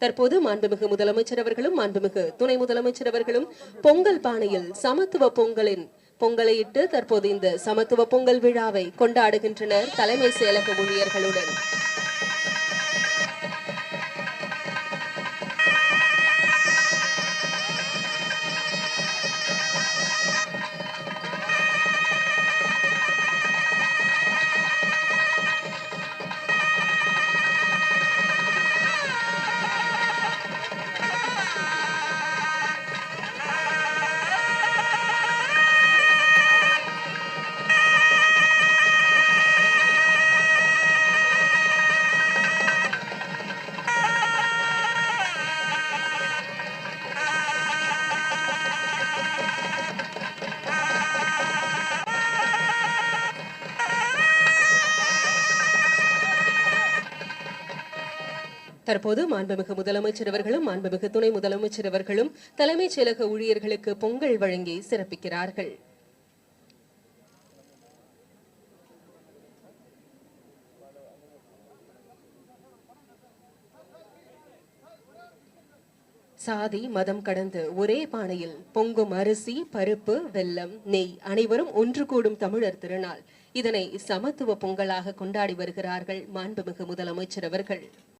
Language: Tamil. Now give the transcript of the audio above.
தற்போது மாண்புமிகு முதலமைச்சர் அவர்களும் மாண்புமிகு துணை முதலமைச்சர் அவர்களும் பொங்கல் பானையில் சமத்துவ பொங்கலை இட்டு தற்போது இந்த சமத்துவ பொங்கல் விழாவை கொண்டாடுகின்றனர் தலைமை செயலக ஊழியர்களுடன். தற்போது மாண்புமிகு முதலமைச்சர் அவர்களும் மாண்புமிகு துணை முதலமைச்சர் அவர்களும் தலைமைச் செயலக ஊழியர்களுக்கு பொங்கல் வழங்கி சிறப்பிக்கிறார்கள். சாதி மதம் கடந்து ஒரே பானையில் பொங்கும் அரிசி, பருப்பு, வெல்லம், நெய் அனைவரும் ஒன்று கூடும் தமிழர் திருநாள். இதனை சமத்துவ பொங்கலாக கொண்டாடி வருகிறார்கள் மாண்புமிகு முதலமைச்சர் அவர்கள்.